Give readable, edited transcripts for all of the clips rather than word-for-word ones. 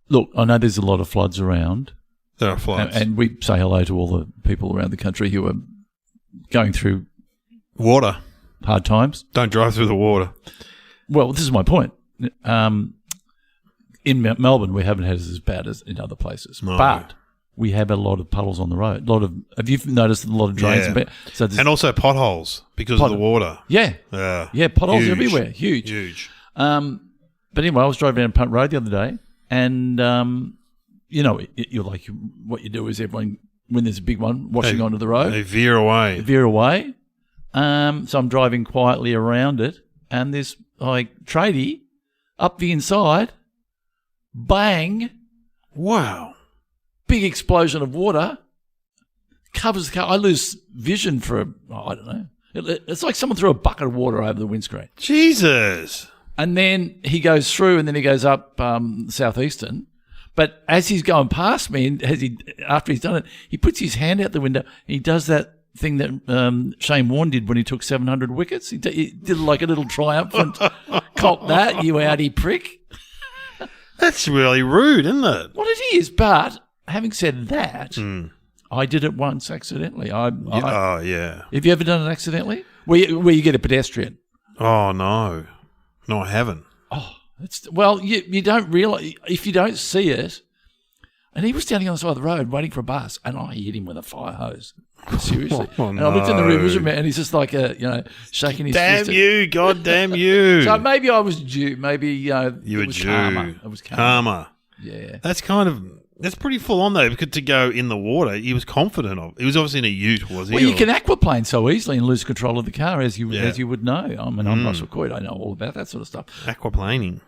Look, I know there's a lot of floods around. There are floods. And we say hello to all the people around the country who are going through water. Hard times. Don't drive through the water. Well, this is my point. In Melbourne, we haven't had it as bad as in other places. No. But we have a lot of puddles on the road. Have you noticed a lot of drains? Yeah. And also potholes because of the water. Yeah. Yeah, potholes everywhere. Huge. But anyway, I was driving down Punt Road the other day, and, you're like, what you do is everyone, when there's a big one washing onto the road. They veer away. So I'm driving quietly around it, and this tradie up the inside, bang. Wow. Big explosion of water, covers the car. I lose vision for, I don't know. It's like someone threw a bucket of water over the windscreen. Jesus. And then he goes through, and then he goes up Southeastern. But as he's going past me, and after he's done it, he puts his hand out the window. And he does that thing that Shane Warne did when he took 700 wickets. He did like a little triumphant, cop that, you outie prick. That's really rude, isn't it? Well, it is, but having said that, I did it once accidentally. Yeah. Have you ever done it accidentally? Where you get a pedestrian? Oh, no. No, I haven't. Oh, you don't realise, if you don't see it, and he was standing on the side of the road waiting for a bus, and I hit him with a fire hose. Seriously. Oh, and I looked in the rear vision mirror, and he's just like, shaking his fist. Damn you, God damn you. So maybe I was due. Maybe, you were was due. Karma. It was karma. Yeah. That's pretty full on, though, because to go in the water, he was confident of. He was obviously in a ute, was he? Well, you can aquaplane so easily and lose control of the car, as you would know. I mean, I'm Russell Coit. I know all about that sort of stuff. Aquaplaning.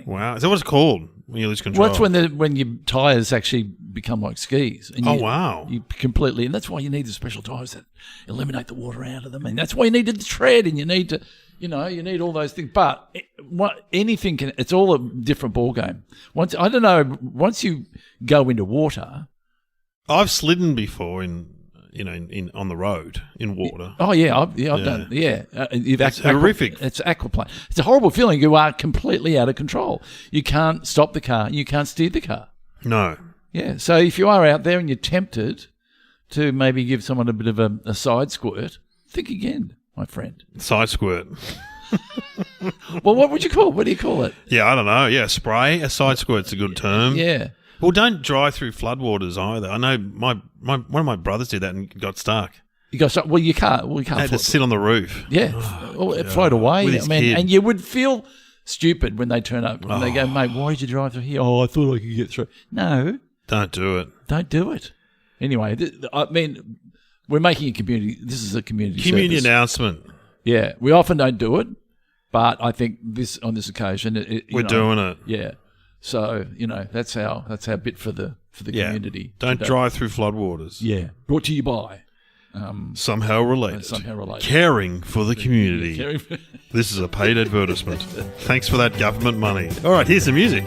Wow. Is that what it's called when you lose control? Well, that's when your tyres actually become like skis. And wow. You completely, and that's why you need the special tyres that eliminate the water out of them. And that's why you need the tread, and you need to, you need all those things. But anything it's all a different ball game. Once you go into water, I've slidden before on the road in water. Oh yeah, I've done. Yeah, it's horrific. It's aquaplane. It's a horrible feeling. You are completely out of control. You can't stop the car. You can't steer the car. No. Yeah. So if you are out there and you're tempted to maybe give someone a bit of a side squirt, think again, my friend. Side squirt. Well, what would you call it? What do you call it? Yeah, I don't know. Yeah, spray. A side squirt's a good term. Yeah. Well, don't drive through floodwaters either. I know one of my brothers did that and got stuck. You got stuck? Well, you can't. Had to sit on the roof. Yeah. It float away. With his kid. And you would feel stupid when they turn up and they go, mate, why did you drive through here? Oh, I thought I could get through. No. Don't do it. Don't do it. Anyway, we're making a community. This is a community service. Announcement. Yeah. We often don't do it, but I think on this occasion, we're doing it. Yeah. So, that's our bit for the community. Don't drive through floodwaters. Yeah. Brought to you by Somehow related. Caring for the community. This is a paid advertisement. Thanks for that government money. All right, here's the music.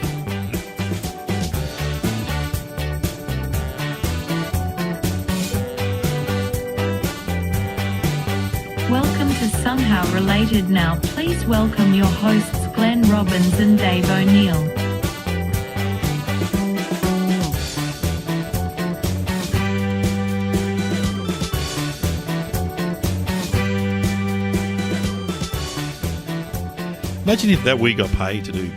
Welcome to Somehow Related. Now please welcome your hosts Glenn Robbins and Dave O'Neill. Imagine if that we got paid to do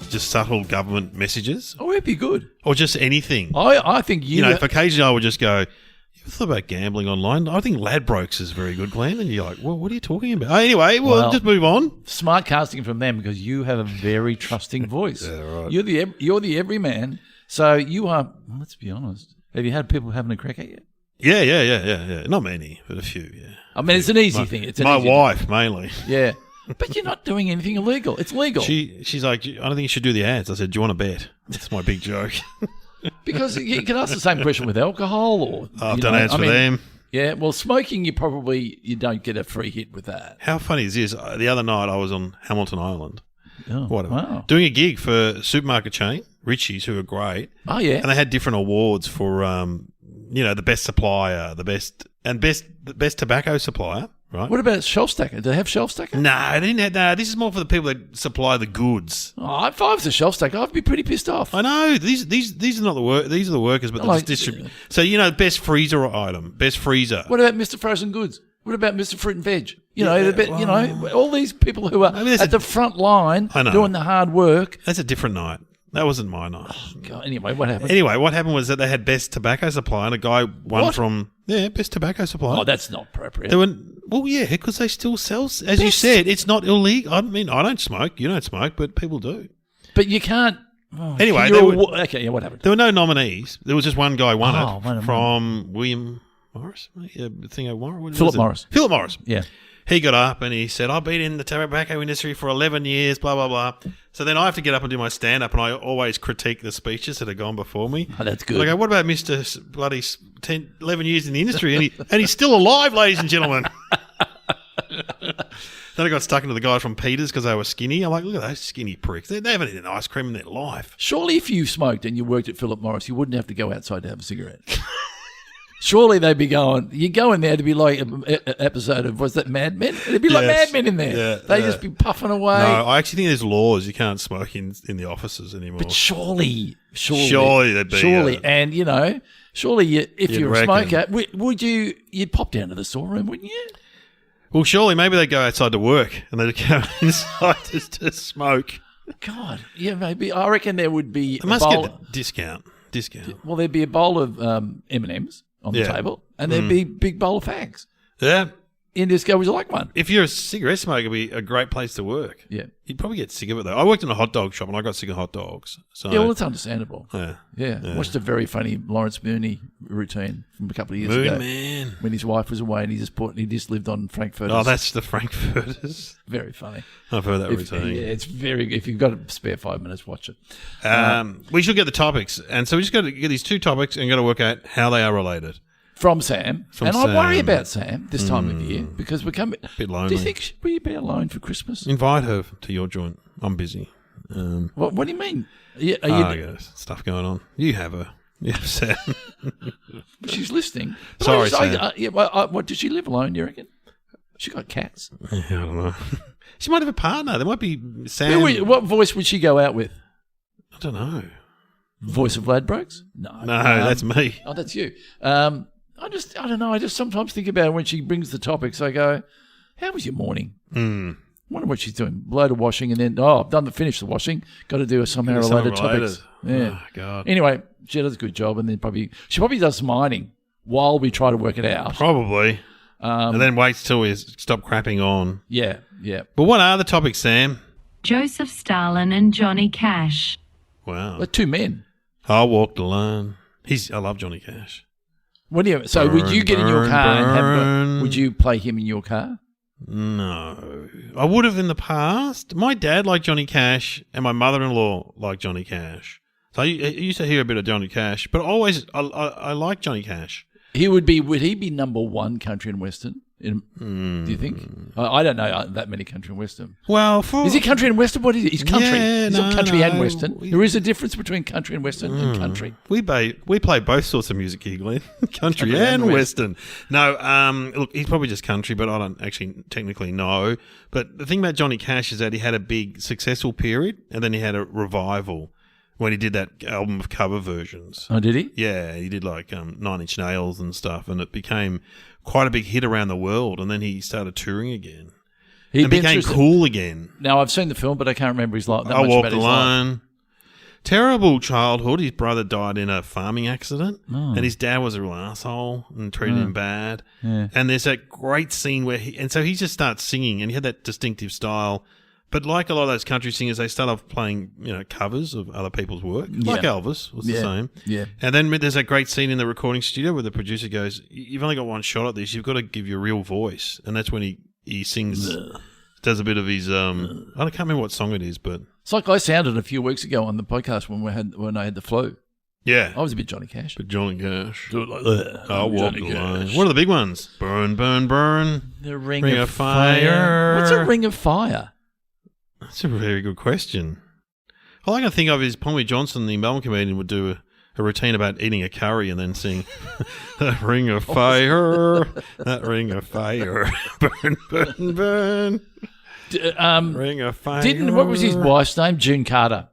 just subtle government messages. Oh, it'd be good. Or just anything. I think if occasionally I would just go, you ever thought about gambling online? I think Ladbrokes is very good, Glenn. And you're like, well, what are you talking about? Anyway, we'll just move on. Smart casting from them because you have a very trusting voice. Yeah, right. You're the everyman. So you are, let's be honest. Have you had people having a crack at you? Yeah. Not many, but a few, yeah. I mean, it's an easy thing. It's my wife, mainly. Yeah. But you're not doing anything illegal. It's legal. She's like, I don't think you should do the ads. I said, do you want to bet? That's my big joke. Because you can ask the same question with alcohol or... I've done ads for them. Yeah, well, smoking, you don't get a free hit with that. How funny is this? The other night I was on Hamilton Island. Oh, wow. Doing a gig for a supermarket chain, Richie's, who are great. Oh, yeah. And they had different awards for, the best supplier, the best tobacco supplier. right? What about shelf stacker? Do they have shelf stacker? No, they didn't have. No, this is more for the people that supply the goods. Oh, if I was a shelf stacker, I'd be pretty pissed off. I know these are not the work. These are the workers, but Like- the distribute. So best freezer item, best freezer. What about Mr. Frozen Goods? What about Mr. Fruit and Veg? All these people who are at the front line doing the hard work. That's a different night. That wasn't my night. God, anyway, what happened? Anyway, what happened was that they had best tobacco supply, and a guy won What? from best tobacco supply. Oh, that's not appropriate. They went, well, yeah, because they still sell. As you said, it's not illegal. I mean, I don't smoke. You don't smoke, but people do. But you can't. Oh, Anyway, what happened? There were no nominees. There was just one guy won one it of from William Morris. Philip Morris. Philip Morris. Yeah. He got up and he said, I've been in the tobacco industry for 11 years, blah, blah, blah. So then I have to get up and do my stand-up, and I always critique the speeches that have gone before me. Oh, that's good. I go, what about Mr. bloody 11 years in the industry? And he's still alive, ladies and gentlemen. Then I got stuck into the guy from Peters because they were skinny. I'm like, look at those skinny pricks. They haven't eaten ice cream in their life. Surely if you smoked and you worked at Philip Morris, you wouldn't have to go outside to have a cigarette. Surely they'd be going, you go in there to be like an episode of, was that Mad Men? It'd be like Mad Men in there. Yeah, They'd just be puffing away. No, I actually think there's laws. You can't smoke in the offices anymore. But surely there'd be. And surely if You'd you're a reckon. smoker, you'd pop down to the storeroom, wouldn't you? Well, surely maybe they go outside to work and they go inside to smoke. God, yeah, maybe. I reckon there would be They must get the discount. Well, there'd be a bowl of M&Ms on the table, and there'd be a big bowl of fags. Yeah. Indisco, would you like one? If you're a cigarette smoker, it'd be a great place to work. Yeah. You'd probably get sick of it, though. I worked in a hot dog shop, and I got sick of hot dogs. So Yeah, well, it's understandable. Yeah. Watched a very funny Lawrence Mooney routine from a couple of years ago. Man. When his wife was away and he just lived on Frankfurters. Oh, that's the Frankfurters. Very funny. I've heard that routine. Yeah, it's very. If you've got a spare 5 minutes, watch it. We should get the topics. And so we just got to get these two topics and got to work out how they are related. From Sam. I worry Sam. about Sam this time of year because we're coming. A bit lonely. Do you think will you be alone for Christmas? Invite her to your joint. I'm busy. What do you mean? I got stuff going on. You have her. You have Sam. She's listening. Sorry, Sam. What, does she live alone, do you reckon? She got cats. I don't know. She might have a partner. There might be Sam. What voice would she go out with? I don't know. Voice of Ladbrokes? No, that's me. Oh, that's you. I don't know. I just sometimes think about when she brings the topics. I go, how was your morning? Wonder what she's doing. Load of washing and then, I've finished the washing. Got to do a somehow related topics. Yeah. Oh, God. Anyway, she does a good job and then she probably does mining while we try to work it out. Probably. And then waits till we stop crapping on. Yeah. But what are the topics, Sam? Joseph Stalin and Johnny Cash. Wow. But two men. I walked alone. I love Johnny Cash. Would you get in your car and would you play him in your car? No. I would have in the past. My dad liked Johnny Cash and my mother-in-law liked Johnny Cash. So I used to hear a bit of Johnny Cash, but I like Johnny Cash. Would he be number one country and western? Do you think? I don't know that many country and western. Well, is he country and western? What is it? He's country. Yeah, He's not country and western. There is a difference between country and western and country. We play both sorts of music here, Glenn. country and western. No, look, he's probably just country, but I don't actually technically know. But the thing about Johnny Cash is that he had a big successful period, and then he had a revival when he did that album of cover versions. Oh, did he? Yeah, he did like 9 Inch Nails and stuff, and it became quite a big hit around the world, and then he started touring again. He became cool again. Now, I've seen the film, but I can't remember his life. I walked alone. Terrible childhood. His brother died in a farming accident, and his dad was a real asshole and treated him bad. Yeah. And there's that great scene where he just starts singing, and he had that distinctive style. But like a lot of those country singers, they start off playing, covers of other people's work. Yeah. Like Elvis was the same. Yeah. And then there's that great scene in the recording studio where the producer goes, "You've only got one shot at this. You've got to give your real voice." And that's when he sings, does a bit of his. I can't remember what song it is, but it's like I sounded a few weeks ago on the podcast when I had the flu. Yeah, I was a bit Johnny Cash. But Johnny Cash. Do it like that. I walked alone. What are the big ones? Burn, burn, burn. The Ring of Fire. What's a Ring of Fire? That's a very good question. All I can think of is Pommy Johnson, the Melbourne comedian, would do a routine about eating a curry and then sing that ring of fire, that ring of fire, burn, burn, burn. Ring of fire. What was his wife's name? June Carter.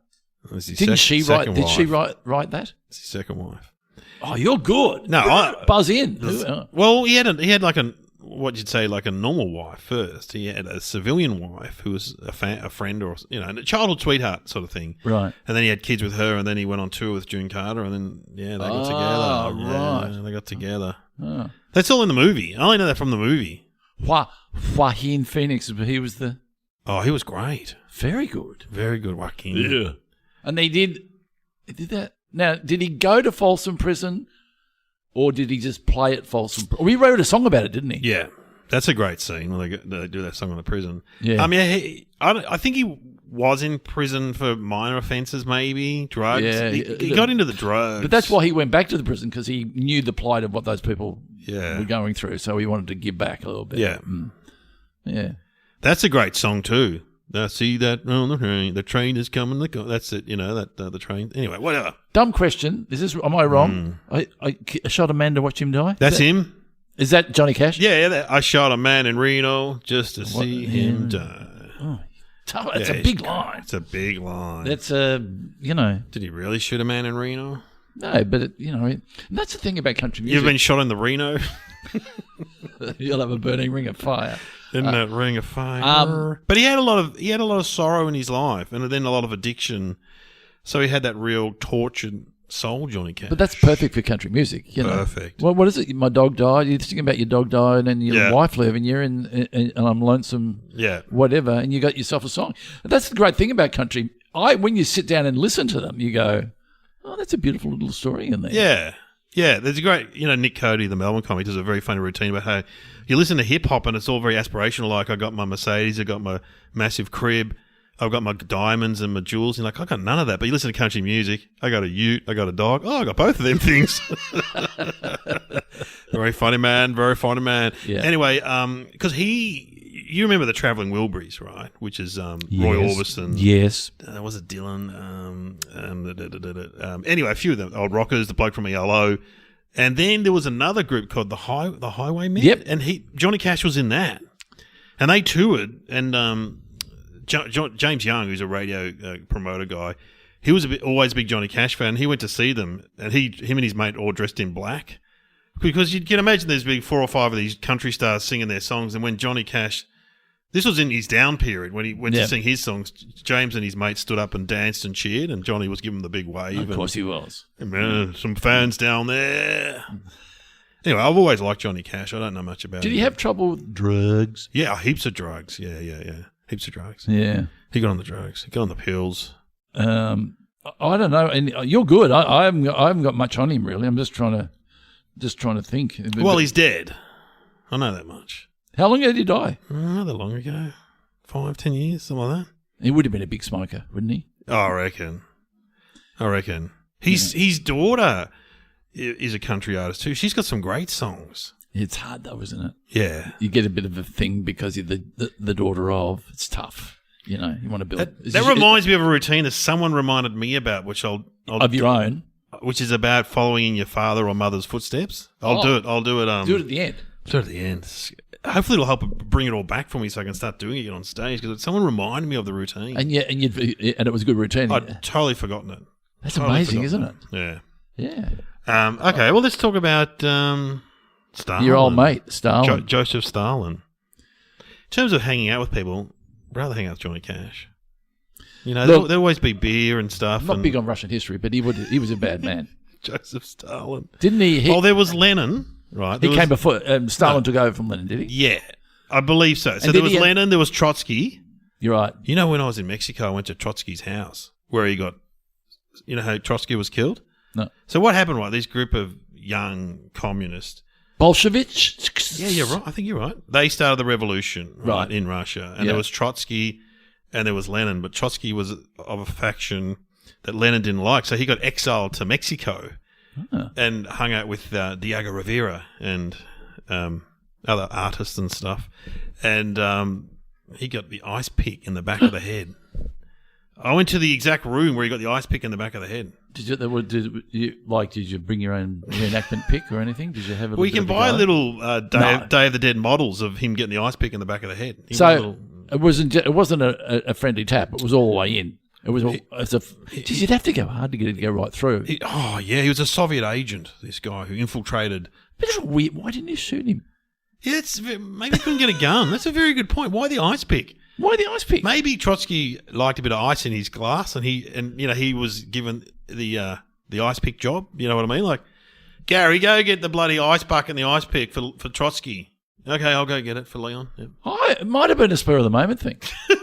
Did she write that? It's his second wife. Oh, you're good. No, buzz in. Well, he had like what you'd say like a normal wife first. He had a civilian wife who was a friend or a childhood sweetheart sort of thing. Right. And then he had kids with her, and then he went on tour with June Carter, and then they got together. Right. Yeah, they got together. Oh. That's all in the movie. I only know that from the movie. Joaquin Phoenix. He was the. Oh, he was great. Very good. Very good, Joaquin. Yeah. And they did that. Now, did he go to Folsom Prison, or did he just play at Folsom? He wrote a song about it, didn't he? Yeah, that's a great scene when they do that song in the prison. Yeah. I think he was in prison for minor offences, maybe drugs. Yeah, he got into the drugs, but that's why he went back to the prison, because he knew the plight of what those people were going through. So he wanted to give back a little bit. Yeah, yeah. That's a great song too. I see that on the train. The train is coming. That's it. The train. Anyway, whatever. Dumb question. Am I wrong? I shot a man to watch him die. That's him. Is that Johnny Cash? Yeah. I shot a man in Reno just to see him die. Oh, that's a big line. It's a big line. That's Did he really shoot a man in Reno? No, but that's the thing about country music. You've been shot in the Reno. You'll have a burning ring of fire. In that ring of fire. But he had a lot of sorrow in his life, and then a lot of addiction. So he had that real tortured soul, Johnny Cash. But that's perfect for country music. Perfect. Well, what is it? My dog died. You're thinking about your dog died, and your wife leaving you, and I'm lonesome. Yeah. Whatever, and you got yourself a song. That's the great thing about country. When you sit down and listen to them, you go, "Oh, that's a beautiful little story in there." Yeah. Yeah, there's a great, Nick Cody, the Melbourne comic, does a very funny routine about how you listen to hip-hop and it's all very aspirational, like I got my Mercedes, I got my massive crib, I've got my diamonds and my jewels, and like, I got none of that, but you listen to country music, I got a ute, I got a dog, I got both of them things. Very funny man, very funny man. Yeah. Anyway, because you remember the Travelling Wilburys, right? Which is Roy Orbison. Yes. Was it Dylan? Anyway, a few of them. Old Rockers, the bloke from ELO. And then there was another group called the Highwaymen. Yep. And Johnny Cash was in that. And they toured. And James Young, who's a radio promoter guy, he was always a big Johnny Cash fan. He went to see them. And him and his mate all dressed in black. Because you can imagine there's been 4 or 5 of these country stars singing their songs. And when Johnny Cash... This was in his down period when he went to sing his songs. James and his mates stood up and danced and cheered, and Johnny was giving them the big wave. Of course he was. Some fans down there. Anyway, I've always liked Johnny Cash. I don't know much about him. Did he have trouble with drugs? Yeah, heaps of drugs. Yeah. Heaps of drugs. Yeah. He got on the drugs. He got on the pills. I don't know. And you're good. I haven't got much on him, really. I'm just trying to think. Well, he's dead. I know that much. How long ago did he die? Not that long ago. 5, 10 years, something like that. He would have been a big smoker, wouldn't he? Oh, I reckon. His daughter is a country artist too. She's got some great songs. It's hard though, isn't it? Yeah. You get a bit of a thing because you're the daughter of. It's tough. You want to build. That reminds me of a routine that someone reminded me about, which I'll of your own, which is about following in your father or mother's footsteps. I'll do it. Do it at the end. Do it at the end. Hopefully it'll help bring it all back for me so I can start doing it on stage, because someone reminded me of the routine. And it was a good routine. I'd totally forgotten it. That's amazing, isn't it? Yeah. Yeah. Okay, well, let's talk about Stalin. Your old mate, Stalin. Joseph Stalin. In terms of hanging out with people, I'd rather hang out with Johnny Cash. There'll always be beer and stuff. I'm not big on Russian history, but he was a bad man. Joseph Stalin. Didn't he? Well, there was Lenin. Right, he came before Stalin took over from Lenin, did he? Yeah, I believe so. So there was Lenin, there was Trotsky. You're right. When I was in Mexico, I went to Trotsky's house where he got. You know how Trotsky was killed? No. So what happened? Right, this group of young communists, Bolsheviks. Yeah, you're right. I think you're right. They started the revolution right in Russia, and there was Trotsky and there was Lenin, but Trotsky was of a faction that Lenin didn't like, so he got exiled to Mexico. And hung out with Diego Rivera and other artists and stuff. And he got the ice pick in the back of the head. I went to the exact room where he got the ice pick in the back of the head. Did you bring your own reenactment pick or anything? Did you have a? We can buy go? little Day of the Dead models of him getting the ice pick in the back of the head. It wasn't a friendly tap. It was all the way in. It was. Geez, you'd have to go hard to get it to go right through. He was a Soviet agent. This guy who infiltrated. But it's weird. Why didn't you shoot him? Yeah, maybe he couldn't get a gun. That's a very good point. Why the ice pick? Why the ice pick? Maybe Trotsky liked a bit of ice in his glass, and he was given the ice pick job. You know what I mean? Like, Gary, go get the bloody ice bucket and the ice pick for Trotsky. Okay, I'll go get it for Leon. Yep. It might have been a spur of the moment thing. I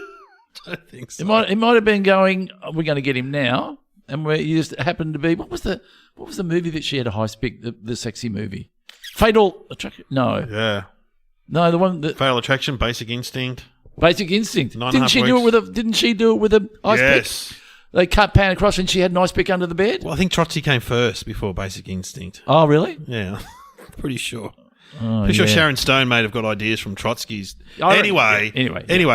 don't think so. It might have been going. We're going to get him now, and you just happened to be. What was the movie that she had a ice pick? The sexy movie, Fatal Attraction. No. Yeah. No, the one that Fatal Attraction, Basic Instinct. Basic Instinct. 9.5 Didn't she do it with an ice pick? Yes. They cut pan across and she had an ice pick under the bed? Well, I think Trotsky came first before Basic Instinct. Oh, really? Yeah. Pretty sure. Oh, Pretty sure Sharon Stone may have got ideas from Trotsky's. Anyway,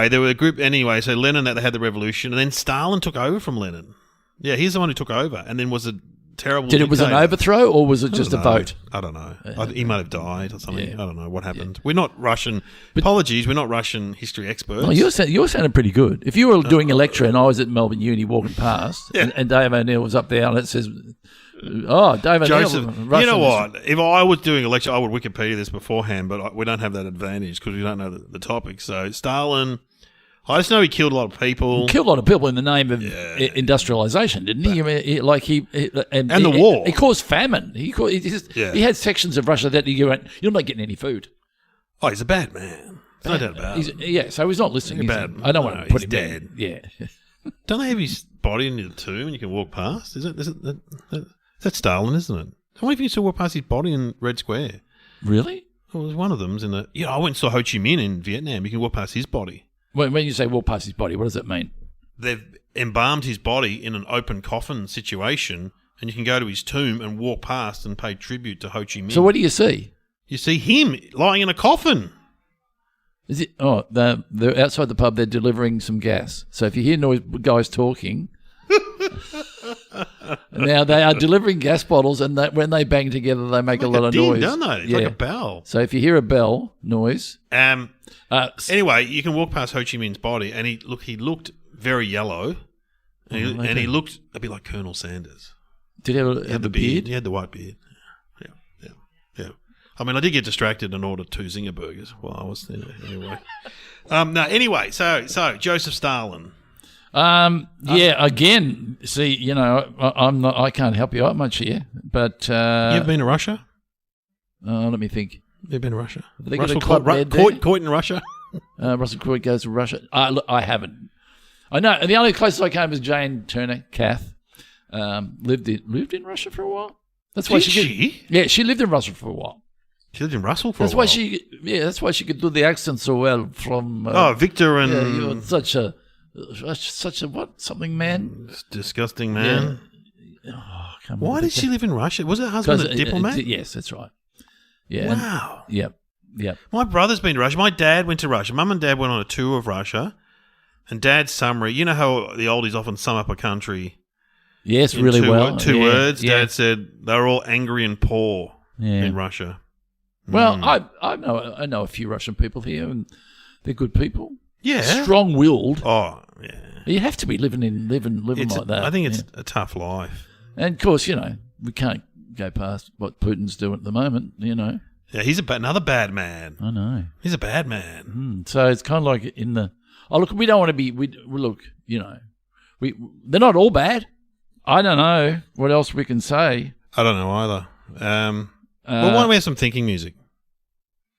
there were a group. Anyway, so Lenin, they had the revolution, and then Stalin took over from Lenin. Yeah, he's the one who took over, and then was a terrible. Was it an overthrow or was it just a vote? I don't know. He might have died or something. Yeah. I don't know what happened. Yeah. We're not Russian. Apologies, we're not Russian history experts. Oh, you're sounding pretty good. If you were doing a lecture and I was at Melbourne Uni walking past, and Dave O'Neill was up there and it says, "Oh, Dave O'Neill." Joseph, you know what? If I was doing a lecture, I would Wikipedia this beforehand, but we don't have that advantage because we don't know the topic. So Stalin. I just know he killed a lot of people. Killed a lot of people in the name of industrialization, didn't he? And the war. He caused famine. He had sections of Russia that you're not getting any food. Oh, he's a bad man. No doubt about it. So he's not listening. I don't want to put him dead. Yeah. Don't they have his body in the tomb and you can walk past? That's Stalin, isn't it? I wonder if you still walk past his body in Red Square. Really? Well, there's one of them's in the. I went and saw Ho Chi Minh in Vietnam. You can walk past his body. When you say walk past his body, what does that mean? They've embalmed his body in an open coffin situation, and you can go to his tomb and walk past and pay tribute to Ho Chi Minh. So what do you see? You see him lying in a coffin. Is it? Oh, they're outside the pub. They're delivering some gas. So if you hear noise, guys talking. Now they are delivering gas bottles, and when they bang together, they make a lot of noise, don't they? It's like a bell. So if you hear a bell noise, anyway, you can walk past Ho Chi Minh's body, and he looked very yellow, and he looked a bit like Colonel Sanders. Did he have a beard? He had the white beard. Yeah. I mean, I did get distracted and order 2 Zinger burgers while I was there. Anyway, Anyway, so Joseph Stalin. Again, see, I can't help you out much here, but you ever been to Russia? Let me think. You've been to Russia? Russell Court in Russia? Russell Court goes to Russia. Look, I haven't. I know. The only closest I came was Jane Turner, Kath. Lived in Russia for a while. That's why she lived in Russia for a while. She lived in Russell for a while. That's why she could do the accent so well from. Victor and. Yeah, you're such a something man. Disgusting man. Yeah. Why did she live in Russia? Was her husband a diplomat? Yes, that's right. Yeah. Wow. Yep. My brother's been to Russia. My dad went to Russia. Mum and Dad went on a tour of Russia. And Dad's summary, you know how the oldies often sum up a country. Yes, really well. Two words. Yeah. Dad said they were all angry and poor in Russia. Well, I know a few Russian people here, and they're good people. Yeah, strong-willed. Oh, yeah. You have to be living like that. I think it's a tough life. And of course, we can't go past what Putin's doing at the moment. Yeah, he's another bad man. I know. He's a bad man. So it's kind of like in the. Oh, look, we don't want to be. They're not all bad. I don't know what else we can say. I don't know either. Why don't we have some thinking music?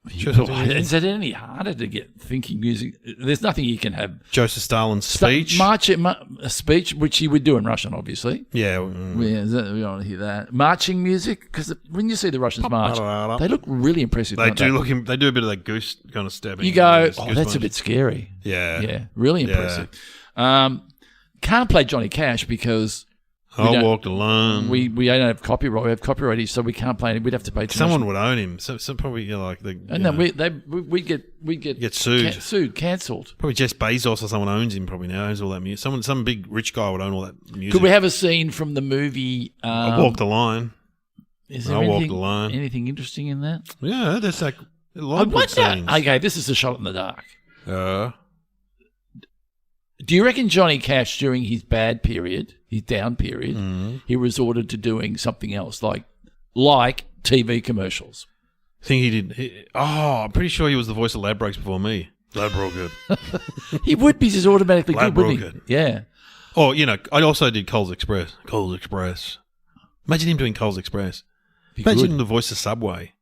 Is it any harder to get thinking music? There's nothing you can have. Joseph Stalin's speech. A speech, which he would do in Russian, obviously. Yeah. We don't want to hear that. Marching music, because when you see the Russians march, they look really impressive. They do They do a bit of that goose kind of stepping. You go, that's a bit scary. Yeah. Yeah, really impressive. Can't play Johnny Cash because I walked alone. We don't have copyright. We have copyright, so we can't play it. We'd have to pay. Someone would own him. So probably like the. And then we get sued, cancelled. Probably Jeff Bezos or someone some probably now owns all that music. Some big rich guy would own all that music. Could we have a scene from the movie? I Walked the Line. Is there anything interesting in that? Yeah, there's like a lot of good scenes. Okay, this is a shot in the dark. Do you reckon Johnny Cash, during his bad period, his down period, he resorted to doing something else, like TV commercials? I think he did. I'm pretty sure he was the voice of Ladbrokes before me. Ladbroke. He would be just automatically good, wouldn't he? Yeah. Oh, I also did Coles Express. Coles Express. Imagine him doing Coles Express. Imagine the voice of Subway.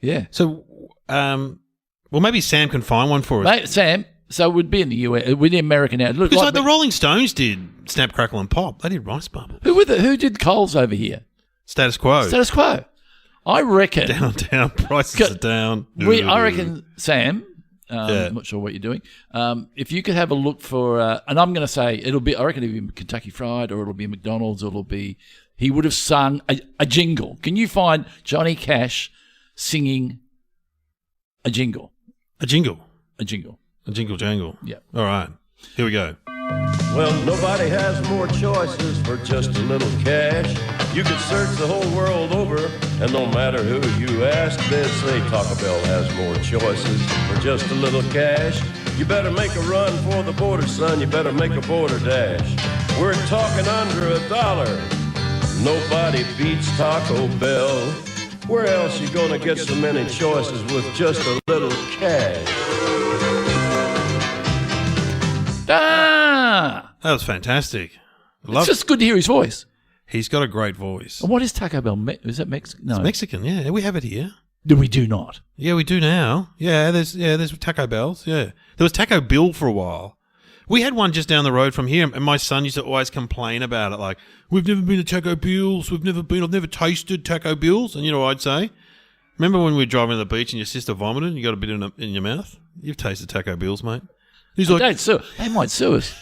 Yeah. So, maybe Sam can find one for us. Mate, Sam. So it would be in the US, it would be American now. Look, because like the Rolling Stones did Snap, Crackle and Pop. They did Rice Bubble. Who did Coles over here? Status Quo. Status Quo. I reckon. Down. Prices are down. I reckon, Sam, I'm not sure what you're doing. If you could have a look for, and I'm going to say I reckon it'll be Kentucky Fried, or it'll be McDonald's, or it'll be, he would have sung a jingle. Can you find Johnny Cash singing a jingle? A jingle. A jingle. A jingle jangle. Yeah. All right. Here we go. Well, nobody has more choices for just a little cash. You could search the whole world over, and no matter who you ask, they'd say Taco Bell has more choices for just a little cash. You better make a run for the border, son. You better make a border dash. We're talking under $1. Nobody beats Taco Bell. Where else you gonna get so many choices with just a little cash? That was fantastic. It's just good to hear his voice. He's got a great voice. And what is Taco Bell? Is that Mexican? No. It's Mexican, yeah. We have it here. No, we do not. Yeah, we do now. Yeah, there's Taco Bells, yeah. There was Taco Bill for a while. We had one just down the road from here, and my son used to always complain about it, like, we've never been to Taco Bill's, I've never tasted Taco Bill's. And you know what I'd say? Remember when we were driving to the beach and your sister vomited and you got a bit in your mouth? You've tasted Taco Bill's, mate. He's like, don't sue. They might sue us.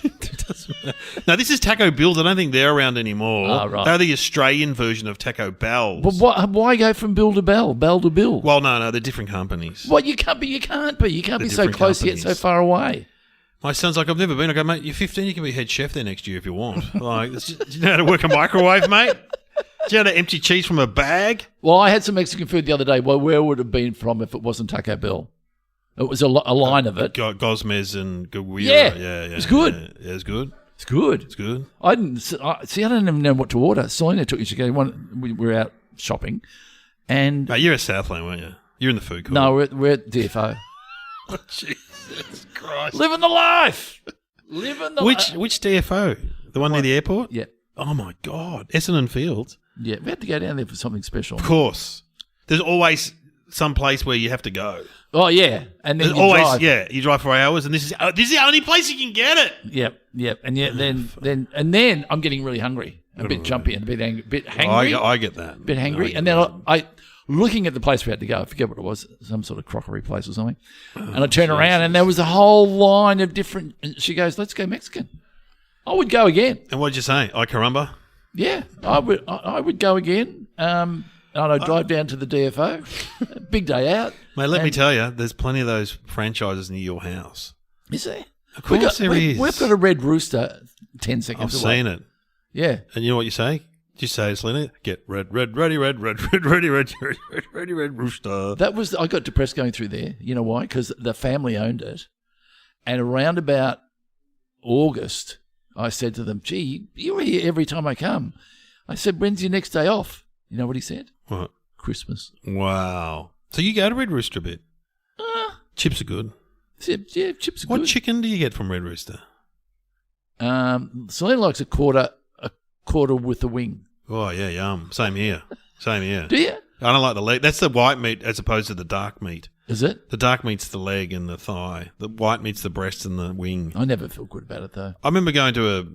No, this is Taco Bill's. I don't think they're around anymore. Oh, right. They're the Australian version of Taco Bell's. But why go from Bill to Bell, Bell to Bill? Well, no, they're different companies. Well, you can't be. You can't be so close yet so far away. My son's like, I've never been. I go, mate, you're 15. You can be head chef there next year if you want. Like, do you know how to work a microwave, mate? Do you know how to empty cheese from a bag? Well, I had some Mexican food the other day. Well, where would it have been from if it wasn't Taco Bell? It was a line of it. Gosmez and Guguira. Yeah. It's good. Yeah, it's good. It's good. It's good. I don't even know what to order. Selena took me to go. We were out shopping, and you're at Southland, weren't you? You're in the food court. No, we're at DFO. Jesus Christ! Living the life. Which DFO? The one near the airport? Yeah. Oh my God, Essendon Fields. Yeah, we had to go down there for something special. Of course, there's always some place where you have to go. Oh yeah, and then you drive for hours, and this is the only place you can get it. Yep, and then I'm getting really hungry, a bit jumpy, and a bit angry, bit hangry. I get that. Bit hangry, and then I looking at the place we had to go. I forget what it was, some sort of crockery place or something. And I turn around, and there was a whole line of different. And she goes, "Let's go Mexican." I would go again. And what did you say? Ay caramba? Yeah, I would go again. And I'd drive down to the DFO. Big day out. Mate, let me tell you, there's plenty of those franchises near your house. Is there? Of course there is. We've got a Red Rooster 10 seconds I've away. seen it. Yeah. And you know what you say? You say, Selena, get red, red, rooster. I got depressed going through there. You know why? Because the family owned it. And around about August, I said to them, gee, you're here every time I come. I said, when's your next day off? You know what he said? What? Christmas. Wow. So you go to Red Rooster a bit? Chips are good. Yeah, chips are good. What chicken do you get from Red Rooster? Selena likes a quarter with the wing. Oh, yeah, yum. Same here. Do you? I don't like the leg. That's the white meat as opposed to the dark meat. Is it? The dark meat's the leg and the thigh. The white meat's the breast and the wing. I never feel good about it, though. I remember going to a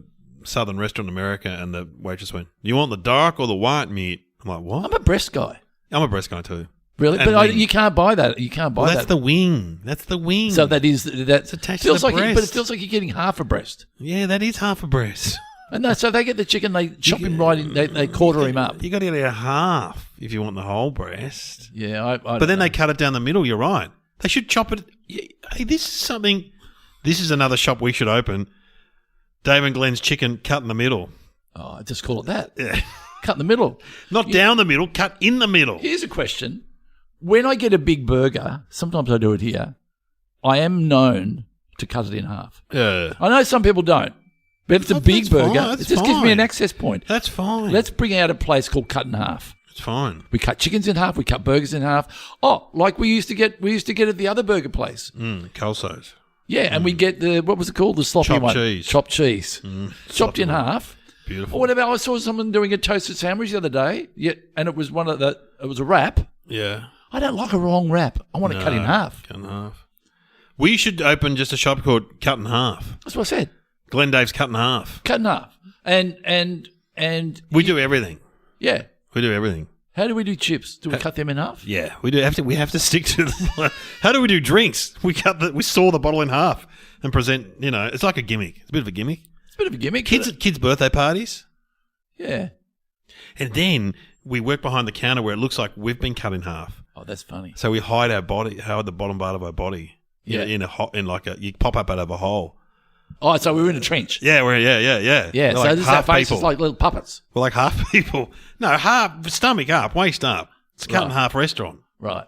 southern restaurant in America and the waitress went, you want the dark or the white meat? I'm like, what? I'm a breast guy. I'm a breast guy too. Really? And but you can't buy that. You can't buy that. That's the wing. That's the wing. So that's attached to the breast. But it feels like you're getting half a breast. Yeah, that is half a breast. And so they get the chicken, they chop him right in, they quarter him up. You got to get a half if you want the whole breast. Yeah, but then they cut it down the middle. You're right. They should chop it. Hey, this is something. This is another shop we should open. Dave and Glenn's chicken cut in the middle. Oh, just call it that. Yeah. Cut in the middle. Not down the middle, cut in the middle. Here's a question. When I get a big burger, sometimes I do it here, I am known to cut it in half. I know some people don't, but if it's a big burger, it just gives me an access point. That's fine. Let's bring out a place called Cut in Half. It's fine. We cut chickens in half, we cut burgers in half. Oh, like we used to get at the other burger place. Calzo's. Yeah, and we get what was it called? The sloppy one. Chopped cheese. Chopped in half. Beautiful. Or whatever. I saw someone doing a toasted sandwich the other day, and it was it was a wrap. Yeah. I don't like a long wrap. I want it cut in half. Cut in half. We should open just a shop called Cut in Half. That's what I said. Glen Dave's Cut in Half. Cut in half. And we do everything. Yeah. We do everything. How do we do chips? Do we cut them in half? Yeah, we do. We have to stick to the. How do we do drinks? We saw the bottle in half and present. It's like a gimmick. It's a bit of a gimmick. It's a bit of a gimmick. Kids' birthday parties. Yeah. And then we work behind the counter where it looks like we've been cut in half. Oh, that's funny. So we hide the bottom part of our body. Yeah. You pop up out of a hole. Oh, so we're in a trench. Yeah, Yeah, we're so like this is our half faces people. like little puppets. We're like half people. No, half stomach up, waist up. It's a cut in half restaurant. Right.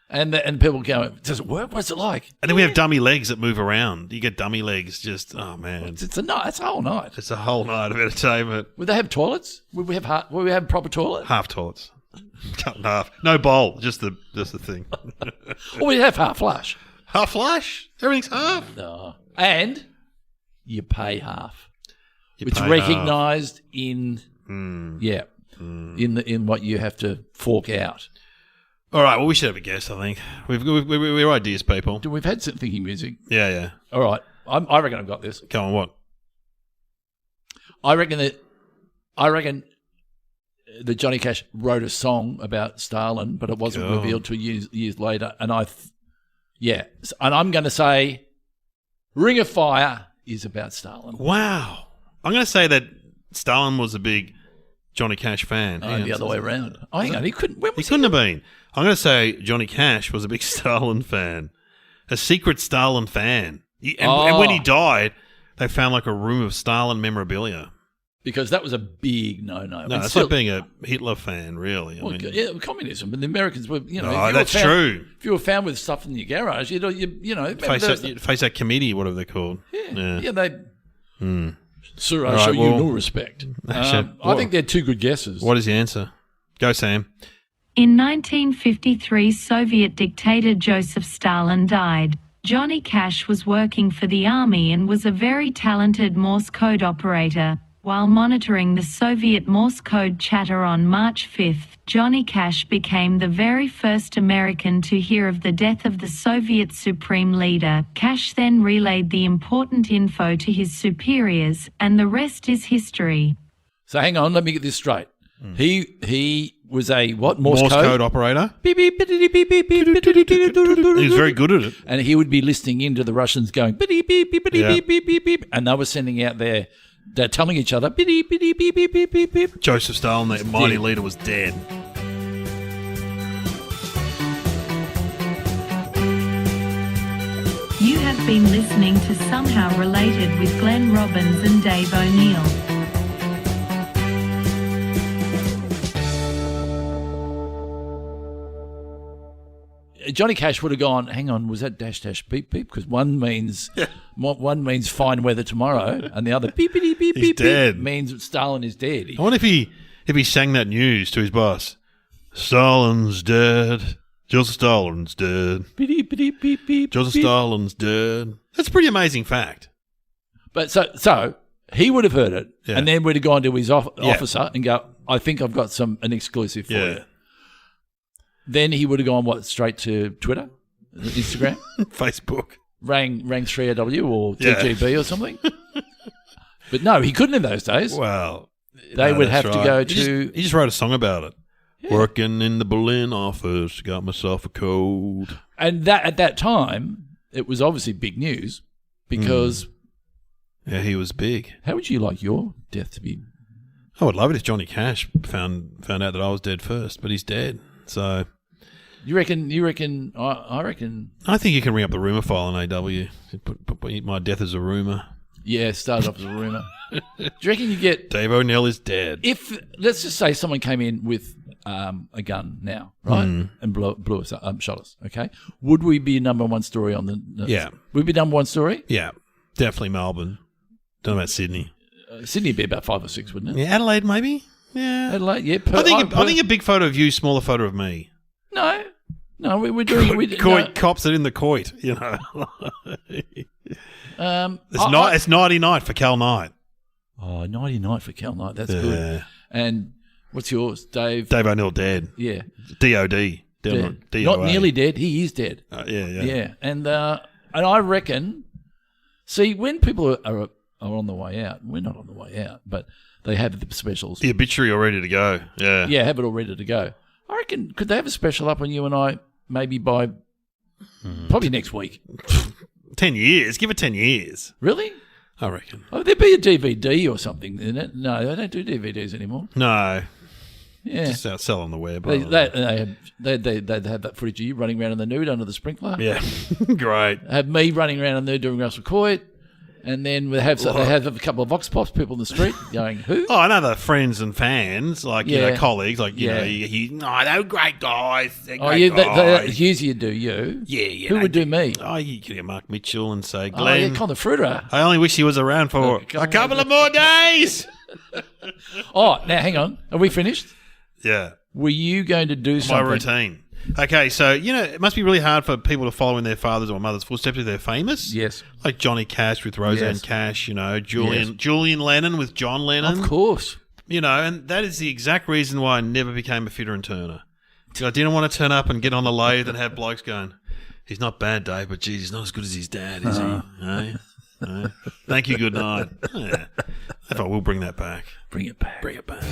And people go, does it work? What's it like? And then we have dummy legs that move around. You get dummy legs just, oh man. It's a night. It's a whole night. It's a whole night of entertainment. Would they have toilets? Would we have proper toilets? Half toilets. Cut in half. No bowl, just the thing. Or we'd have half flush. Half flush? Everything's half? No. And you pay half. It's pay recognised in in what you have to fork out. All right, well, we should have a guess, I think. We're ideas people. We've had some thinking music. Yeah. All right. I reckon I've got this. Come on, what? I reckon that Johnny Cash wrote a song about Stalin, but it wasn't revealed till years later. And and I'm going to say Ring of Fire is about Stalin. Wow. I'm going to say that Stalin was a big Johnny Cash fan. Oh, the other way around. Oh, hang on. He couldn't. He couldn't have been. I'm going to say Johnny Cash was a big Stalin fan, a secret Stalin fan. And when he died, they found like a room of Stalin memorabilia. Because that was a big no-no. No, it's like being a Hitler fan, really. Yeah, communism. And the Americans were, No, that's true. If you were found with stuff in your garage, face that committee, whatever they're called. Yeah, they... Sir, I All right, show you no respect. I think they're two good guesses. What is the answer? Go, Sam. In 1953, Soviet dictator Joseph Stalin died. Johnny Cash was working for the army and was a very talented Morse code operator. While monitoring the Soviet Morse code chatter on March 5th, Johnny Cash became the very first American to hear of the death of the Soviet supreme leader. Cash then relayed the important info to his superiors, and the rest is history. So hang on, let me get this straight. He was a what? Morse code operator. Beep, beep, beep, beep, beep, beep, beep, beep, beep, He was very good at it. and he would be listening into the Russians going beep, beep, beep, beep, beep, beep, beep, beep, and they were sending out they're telling each other beep, beep, beep, beep, beep, beep, beep, beep. Joseph Stalin, the mighty leader, was dead. You have been listening to Somehow Related with Glenn Robbins and Dave O'Neill. Johnny Cash would have gone, hang on, was that dash dash beep beep? Because one means fine weather tomorrow, and the other beep beep beep He's beep dead. beep means Stalin is dead. I wonder if he sang that news to his boss. Stalin's dead. Joseph Stalin's dead. Beep beep beep beep. Joseph Stalin's dead. That's a pretty amazing fact. But so he would have heard it, and then would have gone to his officer and go, I think I've got an exclusive for you. Then he would have gone, straight to Twitter, Instagram? Facebook. Rang 3AW or TGB or something? But no, he couldn't in those days. Well, they would have to go to... He just wrote a song about it. Yeah. Working in the Berlin office, got myself a code. And at that time, it was obviously big news because Yeah, he was big. How would you like your death to be? I would love it if Johnny Cash found out that I was dead first, but he's dead. So You reckon? I reckon. I think you can ring up the rumour file on AW. Put my death as a rumour. Yeah, started off as a rumor. Do you reckon you get? Dave O'Neill is dead. If let's just say someone came in with a gun now, right, and blew us up, shot us. Okay, would we be number one story on the? Yeah. Would we be number one story? Yeah, definitely Melbourne. Don't know about Sydney. Sydney would be about 5 or 6, wouldn't it? Yeah, Adelaide maybe. Yeah, Adelaide, yeah. I think a big photo of you, smaller photo of me. No, we're doing. Cops are in the coit, you know. It's it's nighty night for Cal Knight. Oh, nighty night for Cal Knight. That's good. And what's yours, Dave? Dave O'Neill dead. Yeah. DOD. Dead. DOA. Not nearly dead. He is dead. Yeah. And I reckon. See, when people are on the way out, we're not on the way out, but they have the specials. The obituary all ready to go. Yeah. Yeah, have it all ready to go. I reckon, could they have a special up on you and I maybe by probably next week? 10 years. Give it 10 years. Really? I reckon. Oh, there'd be a DVD or something in it. No, they don't do DVDs anymore. No. Yeah. Just sell on the web. They'd have that footage of you running around in the nude under the sprinkler. Yeah. Great. Have me running around in the nude doing Russell Coit. And then they have a couple of Vox Pops people in the street going, who? Oh, I know the friends and fans, like, you know, colleagues, like, you know, they're great guys. They're great guys. Hughes, you do you. Yeah. Who would do me? Oh, you could get Mark Mitchell and say, Oh, Glenn. yeah, Con the Fruiter. I only wish he was around for a couple of more days. Oh, now hang on. Are we finished? Yeah. Were you going to do something? My routine. Okay, so, you know, it must be really hard for people to follow in their father's or mother's footsteps if they're famous. Yes. Like Johnny Cash with Roseanne Cash, you know, Julian Lennon with John Lennon. Of course. You know, and that is the exact reason why I never became a fitter and turner. Because I didn't want to turn up and get on the lathe and have blokes going, he's not bad, Dave, but geez, he's not as good as his dad, is he? No? Thank you, good night. Yeah. If I will bring that back. Bring it back. Bring it back.